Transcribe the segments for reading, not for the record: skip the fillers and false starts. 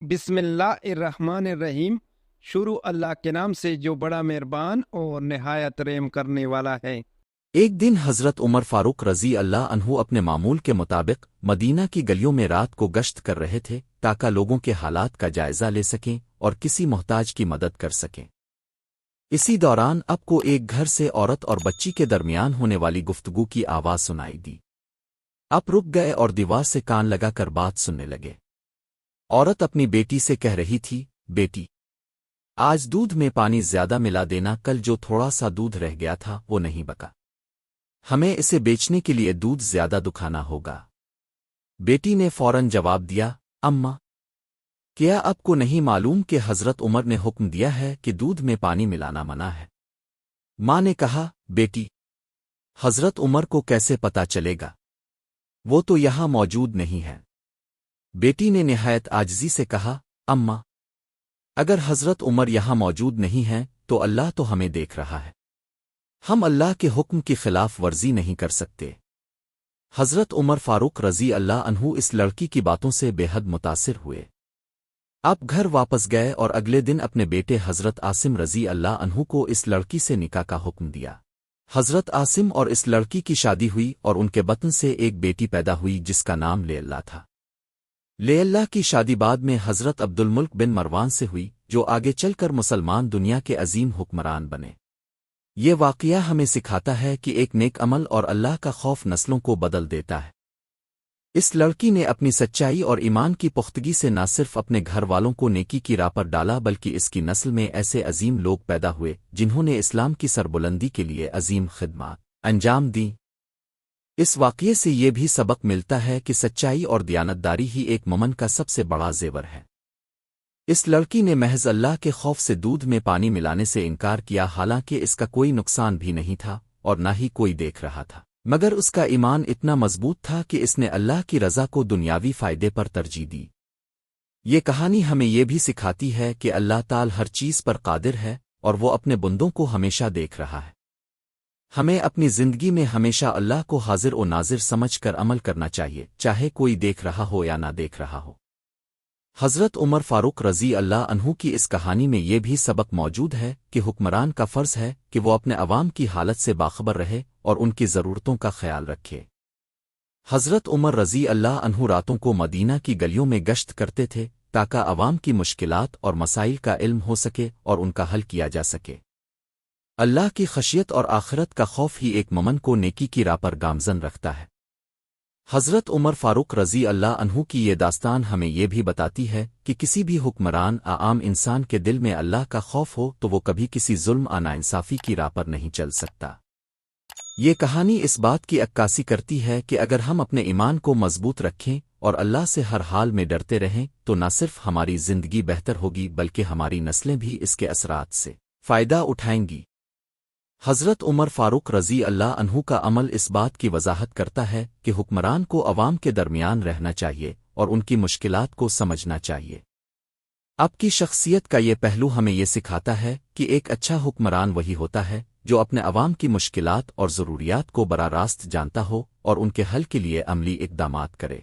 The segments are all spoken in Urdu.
بسم اللہ الرحمن الرحیم۔ شروع اللہ کے نام سے جو بڑا مہربان اور نہایت رحم کرنے والا ہے۔ ایک دن حضرت عمر فاروق رضی اللہ عنہ اپنے معمول کے مطابق مدینہ کی گلیوں میں رات کو گشت کر رہے تھے تاکہ لوگوں کے حالات کا جائزہ لے سکیں اور کسی محتاج کی مدد کر سکیں۔ اسی دوران اب کو ایک گھر سے عورت اور بچی کے درمیان ہونے والی گفتگو کی آواز سنائی دی۔ اب رک گئے اور دیوار سے کان لگا کر بات سننے لگے۔ عورت اپنی بیٹی سے کہہ رہی تھی، بیٹی، آج دودھ میں پانی زیادہ ملا دینا، کل جو تھوڑا سا دودھ رہ گیا تھا وہ نہیں بکا، ہمیں اسے بیچنے کے لیے دودھ زیادہ دکھانا ہوگا۔ بیٹی نے فوراً جواب دیا، اماں، کیا آپ کو نہیں معلوم کہ حضرت عمر نے حکم دیا ہے کہ دودھ میں پانی ملانا منع ہے؟ ماں نے کہا، بیٹی، حضرت عمر کو کیسے پتا چلے گا؟ وہ تو یہاں موجود نہیں ہے۔ بیٹی نے نہایت عاجزی سے کہا، اماں، اگر حضرت عمر یہاں موجود نہیں ہیں تو اللہ تو ہمیں دیکھ رہا ہے، ہم اللہ کے حکم کی خلاف ورزی نہیں کر سکتے۔ حضرت عمر فاروق رضی اللہ عنہ اس لڑکی کی باتوں سے بے حد متاثر ہوئے۔ آپ گھر واپس گئے اور اگلے دن اپنے بیٹے حضرت عاصم رضی اللہ عنہ کو اس لڑکی سے نکاح کا حکم دیا۔ حضرت عاصم اور اس لڑکی کی شادی ہوئی اور ان کے بطن سے ایک بیٹی پیدا ہوئی جس کا نام لیلہ تھا۔ لیلہ کی شادی بعد میں حضرت عبد الملک بن مروان سے ہوئی جو آگے چل کر مسلمان دنیا کے عظیم حکمران بنے۔ یہ واقعہ ہمیں سکھاتا ہے کہ ایک نیک عمل اور اللہ کا خوف نسلوں کو بدل دیتا ہے۔ اس لڑکی نے اپنی سچائی اور ایمان کی پختگی سے نہ صرف اپنے گھر والوں کو نیکی کی راہ پر ڈالا بلکہ اس کی نسل میں ایسے عظیم لوگ پیدا ہوئے جنہوں نے اسلام کی سربلندی کے لیے عظیم خدمات انجام دیں۔ اس واقعے سے یہ بھی سبق ملتا ہے کہ سچائی اور دیانتداری ہی ایک مومن کا سب سے بڑا زیور ہے۔ اس لڑکی نے محض اللہ کے خوف سے دودھ میں پانی ملانے سے انکار کیا، حالانکہ اس کا کوئی نقصان بھی نہیں تھا اور نہ ہی کوئی دیکھ رہا تھا، مگر اس کا ایمان اتنا مضبوط تھا کہ اس نے اللہ کی رضا کو دنیاوی فائدے پر ترجیح دی۔ یہ کہانی ہمیں یہ بھی سکھاتی ہے کہ اللہ تعالی ہر چیز پر قادر ہے اور وہ اپنے بندوں کو ہمیشہ دیکھ رہا ہے۔ ہمیں اپنی زندگی میں ہمیشہ اللہ کو حاضر و ناظر سمجھ کر عمل کرنا چاہیے، چاہے کوئی دیکھ رہا ہو یا نہ دیکھ رہا ہو۔ حضرت عمر فاروق رضی اللہ عنہ کی اس کہانی میں یہ بھی سبق موجود ہے کہ حکمران کا فرض ہے کہ وہ اپنے عوام کی حالت سے باخبر رہے اور ان کی ضرورتوں کا خیال رکھے۔ حضرت عمر رضی اللہ عنہ راتوں کو مدینہ کی گلیوں میں گشت کرتے تھے تاکہ عوام کی مشکلات اور مسائل کا علم ہو سکے اور ان کا حل کیا جا سکے۔ اللہ کی خشیت اور آخرت کا خوف ہی ایک مومن کو نیکی کی راہ پر گامزن رکھتا ہے۔ حضرت عمر فاروق رضی اللہ عنہ کی یہ داستان ہمیں یہ بھی بتاتی ہے کہ کسی بھی حکمران عام انسان کے دل میں اللہ کا خوف ہو تو وہ کبھی کسی ظلم ناانصافی کی راہ پر نہیں چل سکتا۔ یہ کہانی اس بات کی عکاسی کرتی ہے کہ اگر ہم اپنے ایمان کو مضبوط رکھیں اور اللہ سے ہر حال میں ڈرتے رہیں تو نہ صرف ہماری زندگی بہتر ہوگی بلکہ ہماری نسلیں بھی اس کے اثرات سے فائدہ اٹھائیں گی۔ حضرت عمر فاروق رضی اللہ عنہ کا عمل اس بات کی وضاحت کرتا ہے کہ حکمران کو عوام کے درمیان رہنا چاہیے اور ان کی مشکلات کو سمجھنا چاہیے۔ آپ کی شخصیت کا یہ پہلو ہمیں یہ سکھاتا ہے کہ ایک اچھا حکمران وہی ہوتا ہے جو اپنے عوام کی مشکلات اور ضروریات کو براہ راست جانتا ہو اور ان کے حل کے لیے عملی اقدامات کرے۔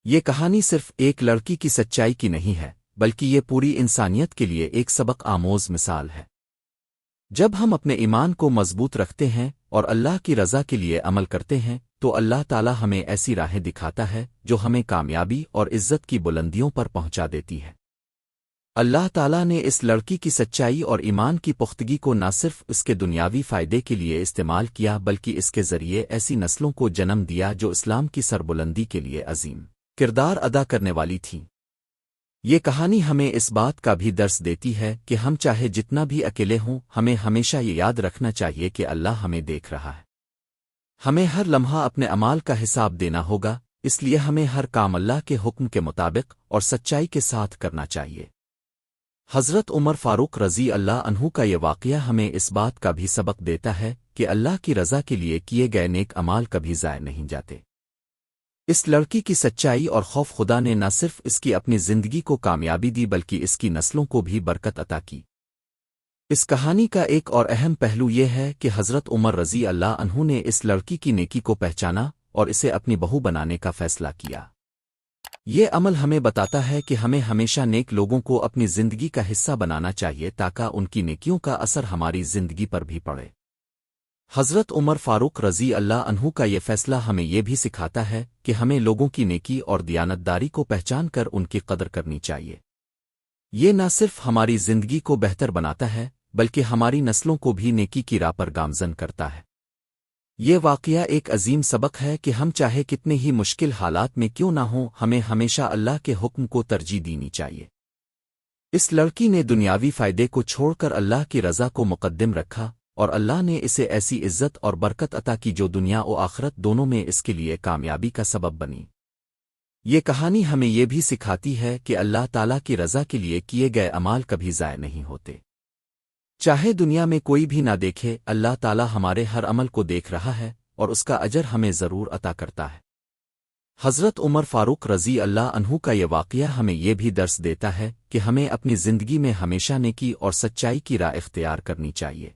یہ کہانی صرف ایک لڑکی کی سچائی کی نہیں ہے بلکہ یہ پوری انسانیت کے لیے ایک سبق آموز مثال ہے۔ جب ہم اپنے ایمان کو مضبوط رکھتے ہیں اور اللہ کی رضا کے لیے عمل کرتے ہیں تو اللہ تعالی ہمیں ایسی راہیں دکھاتا ہے جو ہمیں کامیابی اور عزت کی بلندیوں پر پہنچا دیتی ہے۔ اللہ تعالی نے اس لڑکی کی سچائی اور ایمان کی پختگی کو نہ صرف اس کے دنیاوی فائدے کے لیے استعمال کیا بلکہ اس کے ذریعے ایسی نسلوں کو جنم دیا جو اسلام کی سربلندی کے لیے عظیم کردار ادا کرنے والی تھیں۔ یہ کہانی ہمیں اس بات کا بھی درس دیتی ہے کہ ہم چاہے جتنا بھی اکیلے ہوں ہمیں ہمیشہ یہ یاد رکھنا چاہیے کہ اللہ ہمیں دیکھ رہا ہے۔ ہمیں ہر لمحہ اپنے اعمال کا حساب دینا ہوگا، اس لیے ہمیں ہر کام اللہ کے حکم کے مطابق اور سچائی کے ساتھ کرنا چاہیے۔ حضرت عمر فاروق رضی اللہ عنہ کا یہ واقعہ ہمیں اس بات کا بھی سبق دیتا ہے کہ اللہ کی رضا کے لیے کیے گئے نیک اعمال کبھی ضائع نہیں جاتے۔ اس لڑکی کی سچائی اور خوف خدا نے نہ صرف اس کی اپنی زندگی کو کامیابی دی بلکہ اس کی نسلوں کو بھی برکت عطا کی۔ اس کہانی کا ایک اور اہم پہلو یہ ہے کہ حضرت عمر رضی اللہ عنہ نے اس لڑکی کی نیکی کو پہچانا اور اسے اپنی بہو بنانے کا فیصلہ کیا۔ یہ عمل ہمیں بتاتا ہے کہ ہمیں ہمیشہ نیک لوگوں کو اپنی زندگی کا حصہ بنانا چاہیے تاکہ ان کی نیکیوں کا اثر ہماری زندگی پر بھی پڑے۔ حضرت عمر فاروق رضی اللہ عنہ کا یہ فیصلہ ہمیں یہ بھی سکھاتا ہے کہ ہمیں لوگوں کی نیکی اور دیانتداری کو پہچان کر ان کی قدر کرنی چاہیے۔ یہ نہ صرف ہماری زندگی کو بہتر بناتا ہے بلکہ ہماری نسلوں کو بھی نیکی کی راہ پر گامزن کرتا ہے۔ یہ واقعہ ایک عظیم سبق ہے کہ ہم چاہے کتنے ہی مشکل حالات میں کیوں نہ ہوں ہمیں ہمیشہ اللہ کے حکم کو ترجیح دینی چاہیے۔ اس لڑکی نے دنیاوی فائدے کو چھوڑ کر اللہ کی رضا کو مقدم رکھا اور اللہ نے اسے ایسی عزت اور برکت عطا کی جو دنیا و آخرت دونوں میں اس کے لیے کامیابی کا سبب بنی۔ یہ کہانی ہمیں یہ بھی سکھاتی ہے کہ اللہ تعالیٰ کی رضا کے لیے کیے گئے اعمال کبھی ضائع نہیں ہوتے۔ چاہے دنیا میں کوئی بھی نہ دیکھے، اللہ تعالیٰ ہمارے ہر عمل کو دیکھ رہا ہے اور اس کا اجر ہمیں ضرور عطا کرتا ہے۔ حضرت عمر فاروق رضی اللہ عنہ کا یہ واقعہ ہمیں یہ بھی درس دیتا ہے کہ ہمیں اپنی زندگی میں ہمیشہ نیکی اور سچائی کی راہ اختیار کرنی چاہیے۔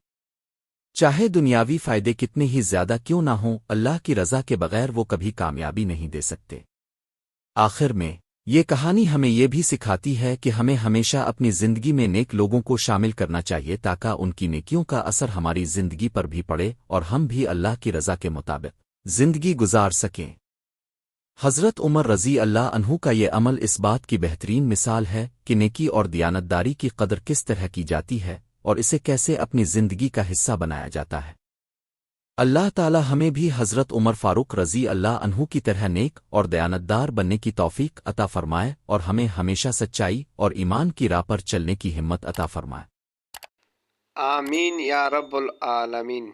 چاہے دنیاوی فائدے کتنے ہی زیادہ کیوں نہ ہوں، اللہ کی رضا کے بغیر وہ کبھی کامیابی نہیں دے سکتے۔ آخر میں یہ کہانی ہمیں یہ بھی سکھاتی ہے کہ ہمیں ہمیشہ اپنی زندگی میں نیک لوگوں کو شامل کرنا چاہیے تاکہ ان کی نیکیوں کا اثر ہماری زندگی پر بھی پڑے اور ہم بھی اللہ کی رضا کے مطابق زندگی گزار سکیں۔ حضرت عمر رضی اللہ عنہ کا یہ عمل اس بات کی بہترین مثال ہے کہ نیکی اور دیانتداری کی قدر کس طرح کی جاتی ہے اور اسے کیسے اپنی زندگی کا حصہ بنایا جاتا ہے۔ اللہ تعالی ہمیں بھی حضرت عمر فاروق رضی اللہ عنہ کی طرح نیک اور دیانتدار بننے کی توفیق عطا فرمائے اور ہمیں ہمیشہ سچائی اور ایمان کی راہ پر چلنے کی ہمت عطا فرمائے۔ آمین یا رب العالمین۔